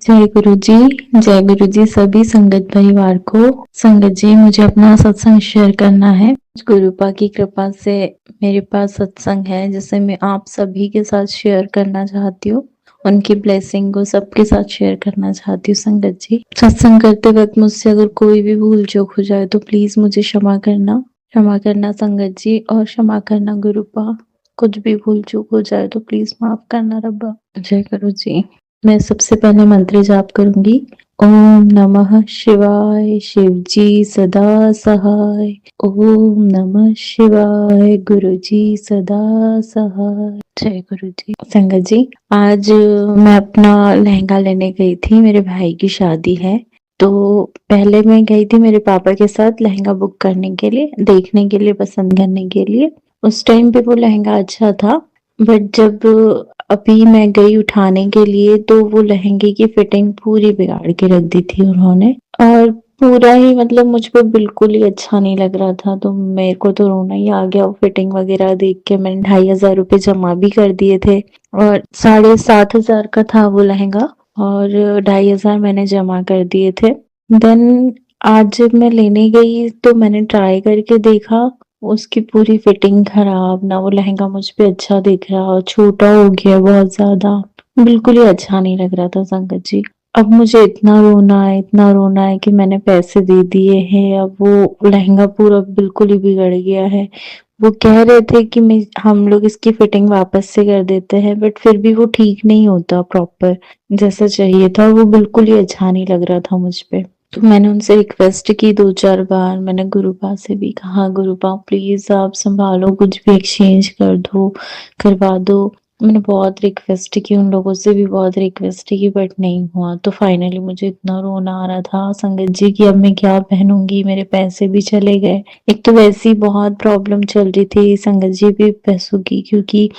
जय गुरु जी। जय गुरु जी सभी संगत परिवार को। संगत जी, मुझे अपना सत्संग शेयर करना है। गुरुपा की कृपा से मेरे पास सत्संग है जिसे मैं आप सभी के साथ शेयर करना चाहती हूँ। उनकी ब्लेसिंग को सबके साथ शेयर करना चाहती हूँ। संगत जी, सत्संग करते वक्त मुझसे अगर कोई भी भूल चूक हो जाए तो प्लीज मुझे क्षमा करना। क्षमा करना संगत जी, और क्षमा करना गुरुपा। कुछ भी भूल चूक हो जाए तो प्लीज माफ करना रब्बा। जय गुरु जी। मैं सबसे पहले मंत्र जाप करूंगी। ओम नमः शिवाय, शिव जी सदा सहाय। ओम नमः शिवाय, गुरु जी सदा सहाय। जय गुरु जी। संगत जी, आज मैं अपना लहंगा लेने गई थी। मेरे भाई की शादी है, तो पहले मैं गई थी मेरे पापा के साथ लहंगा बुक करने के लिए, देखने के लिए, पसंद करने के लिए। उस टाइम पे वो लहंगा अच्छा था, बट जब अभी मैं गई उठाने के लिए तो वो लहंगे की फिटिंग पूरी बिगाड़ के रख दी थी उन्होंने, और पूरा ही मतलब मुझ पे बिल्कुल ही अच्छा नहीं लग रहा था। तो मेरे को तो रोना ही आ गया वो फिटिंग वगैरह देख के। मैंने 2,500 रुपये जमा भी कर दिए थे, और 7,500 का था वो लहंगा, और 2,500 मैंने जमा कर दिए थे। देन आज जब मैं लेने गई तो मैंने ट्राई करके देखा, उसकी पूरी फिटिंग खराब, ना वो लहंगा मुझ पे अच्छा दिख रहा, छोटा हो गया बहुत ज्यादा, बिल्कुल ही अच्छा नहीं लग रहा था संगत जी। अब मुझे इतना रोना है, इतना रोना है कि मैंने पैसे दे दिए हैं, अब वो लहंगा पूरा बिल्कुल ही बिगड़ गया है। वो कह रहे थे कि मैं हम लोग इसकी फिटिंग वापस से कर देते हैं, बट फिर भी वो ठीक नहीं होता प्रॉपर जैसा चाहिए था, वो बिल्कुल ही अच्छा नहीं लग रहा था मुझ पे। तो मैंने उनसे रिक्वेस्ट की 2-4 बार। मैंने गुरुपा से भी कहा, गुरुपा प्लीज आप संभालो, कुछ भी एक्सचेंज कर दो, करवा दो। मैंने बहुत रिक्वेस्ट की, उन लोगों से भी बहुत रिक्वेस्ट की, बट नहीं हुआ। तो फाइनली मुझे इतना रोना आ रहा था संगत जी कि अब मैं क्या पहनूंगी, मेरे पैसे भी चले गए। एक तो वैसे ही बहुत प्रॉब्लम चल रही थी संगत जी भी पैसों की, क्योंकि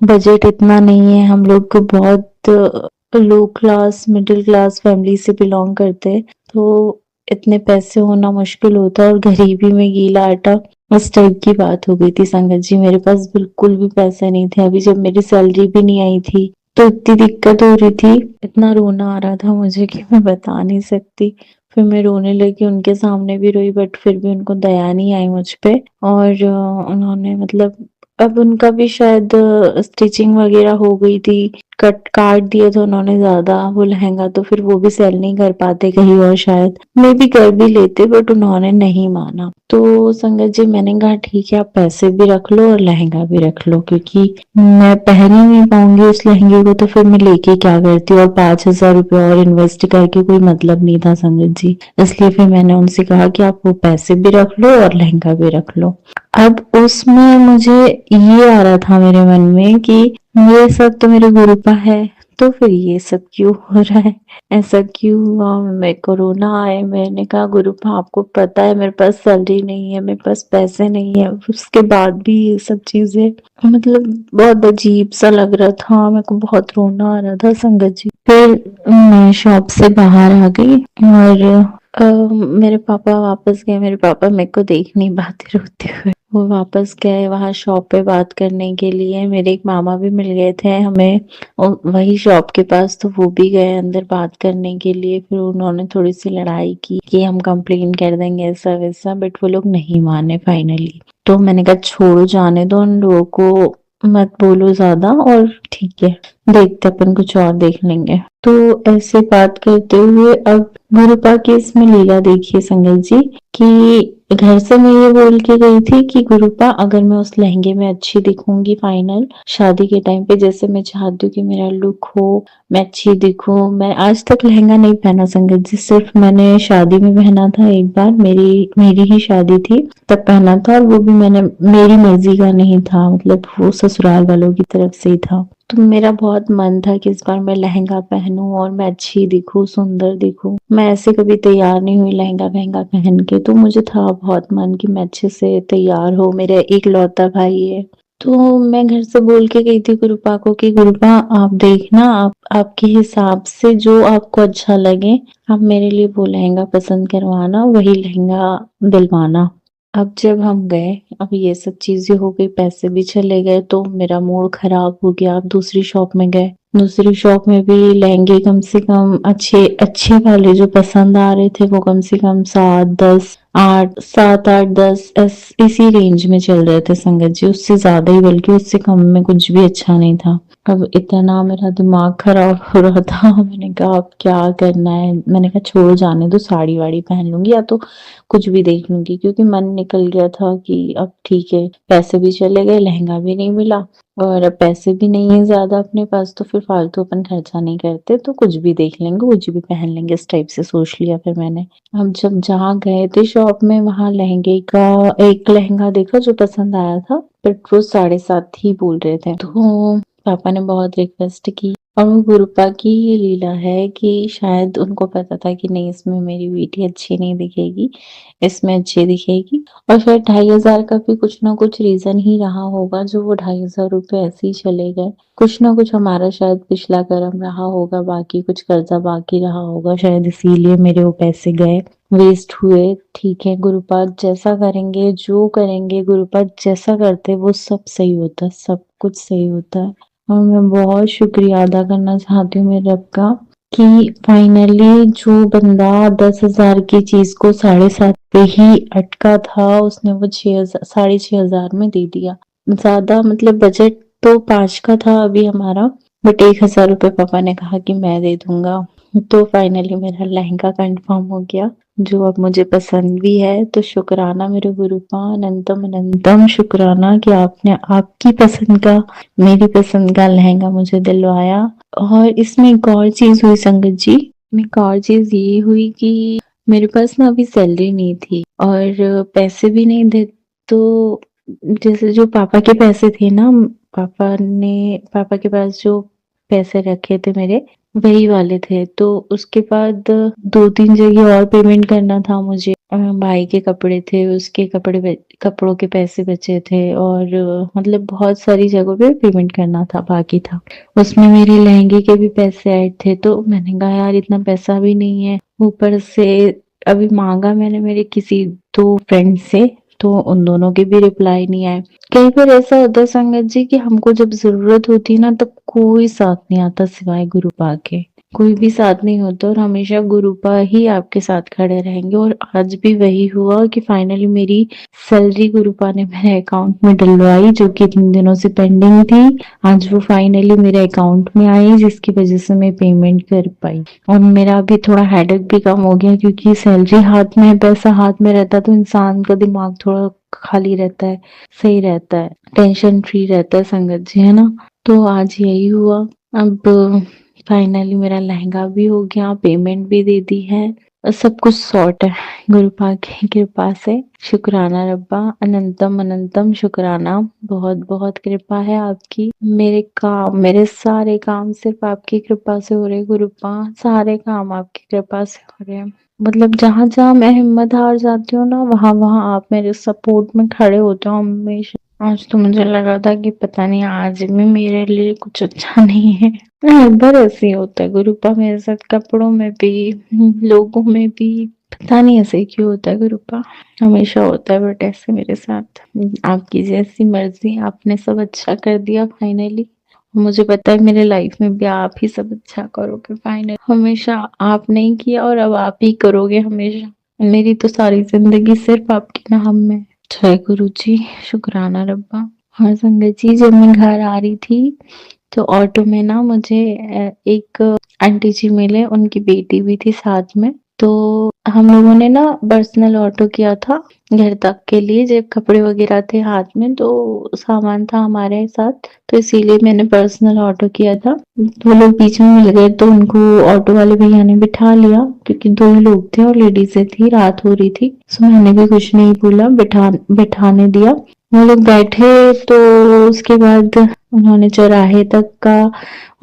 बजट इतना नहीं है। हम लोग को बहुत लो क्लास, मिडिल क्लास फैमिली से बिलोंग करते हैं, तो इतने पैसे होना मुश्किल होता है, और गरीबी में गीला आटा, उस टाइप की बात हो गई थी संगत जी। मेरे पास बिल्कुल भी पैसे नहीं थे। अभी जब मेरी सैलरी भी नहीं आई थी तो इतनी दिक्कत हो रही थी, इतना रोना आ रहा था मुझे कि मैं बता नहीं सकती। फिर मैं रोने लगी, उनके सामने भी रोई, बट फिर भी उनको दया नहीं आई मुझ पे, और उन्होंने मतलब अब उनका भी शायद स्टिचिंग वगैरह हो गई थी, कट काट दिए थे उन्होंने ज्यादा वो लहंगा, तो फिर वो भी सेल नहीं कर पाते कहीं और, शायद मे भी कर भी लेते, बट उन्होंने नहीं माना। तो संगत जी मैंने कहा ठीक है, आप पैसे भी रख लो और लहंगा भी रख लो, क्योंकि मैं पहन ही नहीं पाऊंगी उस लहंगे को, तो फिर मैं लेके क्या करती। और 5,000 रुपये और इन्वेस्ट करके कोई मतलब नहीं था संगत जी। इसलिए फिर मैंने उनसे कहा कि आप वो पैसे भी रख लो और लहंगा भी रख लो। अब उसमें मुझे ये आ रहा था मेरे मन में कि ये सब तो मेरे गुरुपा है, तो फिर ये सब क्यों हो रहा है, ऐसा क्यों हुआ। मैं कोरोना आए, मैंने कहा गुरुपा आपको पता है मेरे पास सैलरी नहीं है, मेरे पास पैसे नहीं है, उसके बाद भी ये सब चीजें, मतलब बहुत अजीब सा लग रहा था। मेरे को बहुत रोना आ रहा था संगत जी। फिर मैं शॉप से बाहर आ गई, और मेरे पापा वापस गए। मेरे पापा मेरे को देख नहीं पाते रोते हुए, वो वापस गए वहां शॉप पे बात करने के लिए। मेरे एक मामा भी मिल गए थे हमें वही शॉप के पास, तो वो भी गए अंदर बात करने के लिए। फिर उन्होंने थोड़ी सी लड़ाई की कि हम कंप्लेन कर देंगे ऐसा वैसा, बट वो लोग नहीं माने फाइनली। तो मैंने कहा छोड़ो, जाने दो उन लोगों को, मत बोलो ज्यादा, और ठीक है देखते अपन कुछ और देख लेंगे। तो ऐसे बात करते हुए अब गुरुपा की इसमें लीला देखिए संगत जी, कि घर से मैं ये बोल के गई थी कि गुरुपा अगर मैं उस लहंगे में अच्छी दिखूंगी फाइनल शादी के टाइम पे, जैसे मैं चाहती हूँ कि मेरा लुक हो, मैं अच्छी दिखूं। मैं आज तक लहंगा नहीं पहना संगत जी, सिर्फ मैंने शादी में पहना था एक बार, मेरी मेरी ही शादी थी तब पहना था, और वो भी मैंने मेरी मर्जी का नहीं था, मतलब वो ससुराल वालों की तरफ से ही था। तो मेरा बहुत मन था कि इस बार मैं लहंगा पहनूं और मैं अच्छी दिखूं, सुंदर दिखूं। मैं ऐसे कभी तैयार नहीं हुई लहंगा वहंगा पहन के, तो मुझे था बहुत मन कि मैं अच्छे से तैयार हो, मेरा एक लौता भाई है। तो मैं घर से बोल के गई थी गुरुपा को कि गुरुपा आप देखना, आप आपके हिसाब से जो आपको अच्छा लगे आप मेरे लिए वो लहंगा पसंद करवाना, वही लहंगा दिलवाना। अब जब हम गए, अब ये सब चीजें हो गई, पैसे भी चले गए, तो मेरा मूड खराब हो गया। अब दूसरी शॉप में गए, दूसरी शॉप में भी लहंगे कम से कम अच्छे अच्छे वाले जो पसंद आ रहे थे वो कम से कम 7 8 10 इसी रेंज में चल रहे थे संगत जी, उससे ज्यादा ही, बल्कि उससे कम में कुछ भी अच्छा नहीं था। अब इतना मेरा दिमाग खराब हो रहा था, मैंने कहा अब क्या करना है, मैंने कहा छोड़ो जाने दो, साड़ी वाड़ी पहन लूंगी या तो कुछ भी देख लूंगी, क्योंकि मन निकल गया था कि अब ठीक है, पैसे भी चले गए, लहंगा भी नहीं मिला और अब पैसे भी नहीं है ज्यादा अपने पास, तो फिर फालतू अपन खर्चा नहीं करते, तो कुछ भी देख लेंगे, कुछ भी पहन लेंगे, इस टाइप से सोच लिया फिर मैंने। हम जब जहाँ गए थे शॉप में, वहां लहंगे का एक लहंगा देखा जो पसंद आया था, बट वो 7.5 ही बोल रहे थे, तो पापा ने बहुत रिक्वेस्ट की। और वो गुरुपा की ये लीला है कि शायद उनको पता था कि नहीं इसमें मेरी बेटी अच्छी नहीं दिखेगी, इसमें अच्छी दिखेगी, और शायद 2,500 का भी कुछ ना कुछ रीजन ही रहा होगा जो वो 2,500 रुपए ऐसे ही चले गए। कुछ ना कुछ हमारा शायद पिछला कर्म रहा होगा, बाकी कुछ कर्जा बाकी रहा होगा, शायद इसीलिए मेरे वो पैसे गए, वेस्ट हुए। ठीक है, गुरुपाद जैसा करेंगे, जो करेंगे गुरुपाद जैसा करते वो सब सही होता है, सब कुछ सही होता है। और मैं बहुत शुक्रिया अदा करना चाहती हूँ मेरे रब का कि फाइनली जो बंदा 10,000 की चीज को 7.5 पे ही अटका था, उसने वो 6,000 में दे दिया। ज्यादा मतलब बजट तो 5 का था अभी हमारा, बट 1,000 रुपये पापा ने कहा कि मैं दे दूंगा, तो फाइनली मेरा लहंगा कंफर्म हो गया, जो अब मुझे पसंद भी है। तो शुक्राना मेरे गुरुपा, अनंतम अनंतम शुक्राना कि आपने आपकी पसंद का, मेरी पसंद का लहंगा मुझे दिलवाया। और इसमें एक और चीज हुई संगत जी, में एक और चीज ये हुई कि मेरे पास ना अभी सैलरी नहीं थी और पैसे भी नहीं थे, तो जैसे जो पापा के पैसे थे ना, पापा के पास जो पैसे रखे थे मेरे, वही वाले थे, तो उसके बाद 2 3 जगह और पेमेंट करना था मुझे। भाई के कपड़े थे, उसके कपड़ों के पैसे बचे थे, और मतलब बहुत सारी जगहों पे पेमेंट करना था, बाकी था। उसमें मेरे लहंगे के भी पैसे ऐड थे, तो मैंने कहा यार इतना पैसा भी नहीं है, ऊपर से अभी मांगा मैंने मेरे किसी 2 फ्रेंड से, तो उन दोनों के भी रिप्लाई नहीं आए। कई बार ऐसा होता है संगत जी कि हमको जब जरूरत होती है ना, तब कोई साथ नहीं आता सिवाय गुरुपा के, कोई भी साथ नहीं होता, और हमेशा गुरुपा ही आपके साथ खड़े रहेंगे। और आज भी वही हुआ कि फाइनली मेरी सैलरी गुरुपा ने मेरे अकाउंट में डलवाई, जो कि 3 दिनों से पेंडिंग थी। आज वो फाइनली मेरे अकाउंट में आई, जिसकी वजह से मैं पेमेंट कर पाई, और मेरा अभी थोड़ा हेडेक भी कम हो गया, क्योंकि सैलरी हाथ में है, पैसा हाथ में रहता है, तो इंसान का दिमाग थोड़ा खाली रहता है, सही रहता है, टेंशन फ्री रहता है संगत जी, है ना। तो आज यही हुआ। अब फाइनली मेरा लहंगा भी हो गया, पेमेंट भी दे दी है, और सब कुछ सॉर्ट है गुरुपा की कृपा से। शुक्राना रब्बा, अनंतम अनंतम शुक्राना, बहुत बहुत कृपा है आपकी। मेरे सारे काम सिर्फ आपकी कृपा से हो रहे गुरुपा, सारे काम आपकी कृपा से हो रहे हैं। मतलब जहाँ जहाँ मैं हिम्मत हार जाती हूँ ना, वहां वहां आप मेरे सपोर्ट में खड़े होते हो हमेशा। आज तो मुझे लगा था कि पता नहीं आज भी मेरे लिए कुछ अच्छा नहीं है। हर बार ऐसे ही होता है गुरुपा मेरे साथ, कपड़ों में भी, लोगों में भी, पता नहीं ऐसे क्यों होता है गुरुपा, हमेशा होता है बट ऐसे मेरे साथ। आपकी जैसी मर्जी, आपने सब अच्छा कर दिया फाइनली। मुझे पता है मेरे लाइफ में भी आप ही सब अच्छा करोगे फाइनल, हमेशा आप नहीं किया और अब आप ही करोगे हमेशा। मेरी तो सारी जिंदगी सिर्फ आपके नाम में। जय गुरु जी, शुक्राना रब्बा। हाँ संगत जी, जब मैं घर आ रही थी तो ऑटो में ना मुझे एक आंटी जी मिले, उनकी बेटी भी थी साथ में, तो हम लोगों ने ना पर्सनल ऑटो किया था घर तक के लिए, जब कपड़े वगैरह थे हाथ में, तो सामान था हमारे साथ, तो इसीलिए मैंने पर्सनल ऑटो किया था। वो लोग बीच में मिल गए, तो उनको ऑटो वाले भैया ने बिठा लिया, क्योंकि 2 ही लोग थे और लेडीजें थी, रात हो रही थी, सो मैंने भी कुछ नहीं बोला, बिठाने दिया। वो लोग बैठे, तो उसके बाद उन्होंने चौराहे तक का,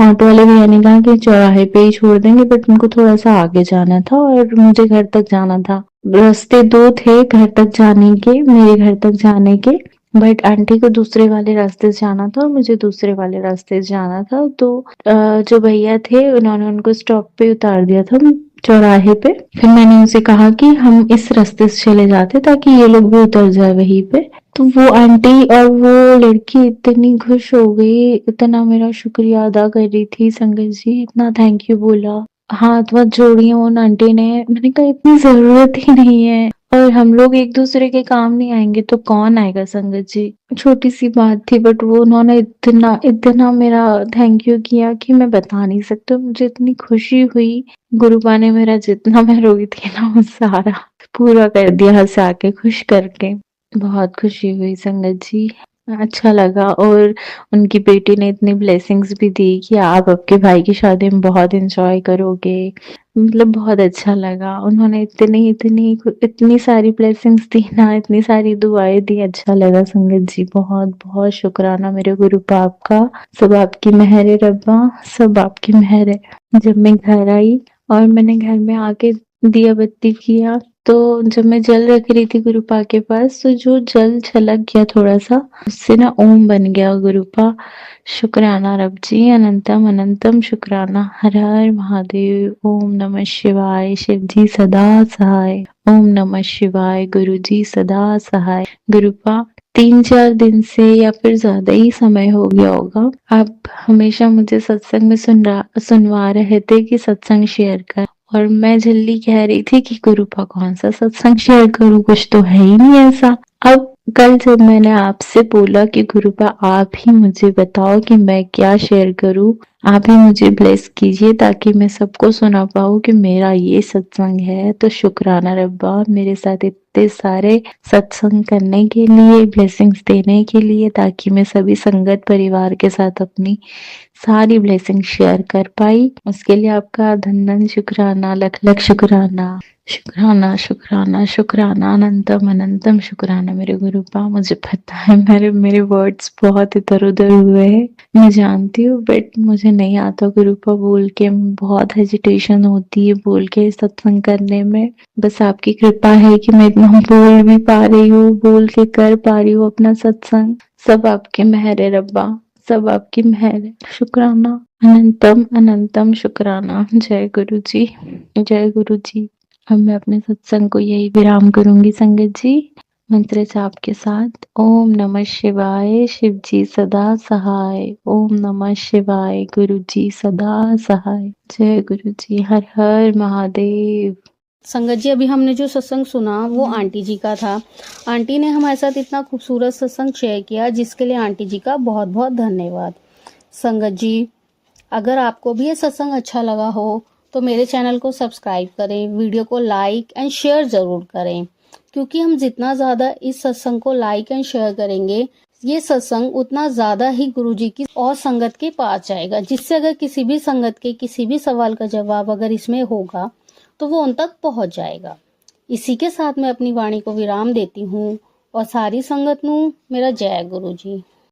ऑटो वाले भैया ने कहा कि चौराहे पे ही छोड़ देंगे, बट उनको थोड़ा सा आगे जाना था और मुझे घर तक जाना था। रास्ते 2 थे घर तक जाने के, मेरे घर तक जाने के, बट आंटी को दूसरे वाले रास्ते से जाना था और मुझे दूसरे वाले रास्ते से जाना था। तो जो भैया थे उन्होंने उनको स्टॉप पे उतार दिया था, चौराहे पे। फिर मैंने उनसे कहा कि हम इस रास्ते से चले जाते ताकि ये लोग भी उतर जाए वहीं पे, तो वो आंटी और वो लड़की इतनी खुश हो गई, इतना मेरा शुक्रिया अदा कर रही थी संगत जी, इतना थैंक यू बोला, हाथ-वाथ जोड़ी उन आंटी ने। मैंने कहा इतनी ज़रूरत ही नहीं है और हम लोग एक-दूसरे के काम नहीं आएँगे तो कौन आएगा संगत जी। छोटी-सी बात थी बट वो उन्होंने इतना मेरा थैंक यू किया कि मैं बता नहीं सकती हूँ। मुझे इतनी खुशी हुई, गुरुपा ने मेरा जितना मैं रोई थी ना वो सारा पूरा कर दिया हँसा के, खुश करके। बहुत खुशी हुई संगत जी, अच्छा लगा और उनकी बेटी ने इतनी ब्लेसिंग्स भी दी कि आप आपके भाई की शादी में बहुत एन्जॉय करोगे, मतलब बहुत अच्छा लगा। उन्होंने इतनी सारी ब्लेसिंग्स दी ना, इतनी सारी दुआएँ दी, अच्छा लगा संगत जी, बहुत-बहुत शुकराना मेरे गुरु बाप का। सब आपकी मेहर है रब्बा, सब आपकी मेहर है। जब मैं घर आई और मैंने घर में आके दिया बत्ती किया, तो जब मैं जल रख रही थी गुरुपा के पास, तो जो जल छलक गया थोड़ा-सा, उससे ना ओम बन गया गुरुपा। शुक्राना रब जी, अनंतम अनंतम शुक्राना। हर हर महादेव, ओम नमः शिवाय, शिव जी सदा सहाय, ओम नमः शिवाय, गुरु जी सदा सहाय। गुरुपा 3-4 दिन से या फिर ज़्यादा ही समय हो गया होगा, आप हमेशा मुझे सत्संग में सुनवा रहे थे कि सत्संग शेयर कर, और मैं जल्दी कह रही थी कि गुरुपा कौन सा सत्संग शेयर करूँ, कुछ तो है ही नहीं ऐसा। अब कल जब मैंने आपसे बोला कि गुरुपा आप ही मुझे बताओ कि मैं क्या शेयर करूँ, आप ही मुझे ब्लेस कीजिए ताकि मैं सबको सुना पाऊँ कि मेरा ये सत्संग है। तो शुक्राना रब्बा, मेरे साथ इतने सारे सत्संग करने के लिए, ब्लेसिंग्स देने के लिए, ताकि मैं सभी संगत परिवार के साथ अपनी सारी ब्लेसिंग शेयर कर पाई। उसके लिए आपका धन-धन शुक्राना, लख-लख शुक्राना। शुक्राना, शुक्राना, शुक्राना, अनंतम अनंतम शुक्राना मेरे गुरुपा। मुझे पता है मेरे मेरे वर्ड्स बहुत इधर-उधर हुए हैं, मैं जानती हूँ, बट मुझे नहीं आता गुरुपा बोल के, बहुत हेजिटेशन होती है बोल के सत्संग करने में। बस आपकी कृपा है कि मैं इतना बोल भी पा रही हूँ, बोल के कर पा रही हूँ अपना सत्संग। सब आपकी मेहर है रब्बा, सब आपकी मेहर है। शुक्राना, अनंतम अनंतम शुक्राना। जय गुरु जी, जय गुरु जी। अब मैं अपने सत्संग को यही विराम करूंगी संगत जी, मंत्र जाप के साथ। ओम नमः शिवाय, शिव जी सदा सहाय। ओम नमः शिवाय, गुरु जी सदा सहाय। जय गुरु जी, हर हर महादेव। संगत जी, अभी हमने जो सत्संग सुना वो आंटी जी का था। आंटी ने हमारे साथ इतना खूबसूरत सत्संग शेयर किया, जिसके लिए आंटी जी का बहुत बहुत धन्यवाद। संगत जी, अगर आपको भी ये सत्संग अच्छा लगा हो तो मेरे चैनल को सब्सक्राइब करें, वीडियो को लाइक एंड शेयर जरूर करें, क्योंकि हम जितना ज़्यादा इस सत्संग को लाइक एंड शेयर करेंगे, ये सत्संग उतना ज़्यादा ही गुरु जी की और संगत के पास जाएगा, जिससे अगर किसी भी संगत के किसी भी सवाल का जवाब अगर इसमें होगा तो वो उन तक पहुंच जाएगा। इसी के साथ मैं अपनी वाणी को विराम देती हूँ और सारी संगत नू मेरा जय गुरु जी।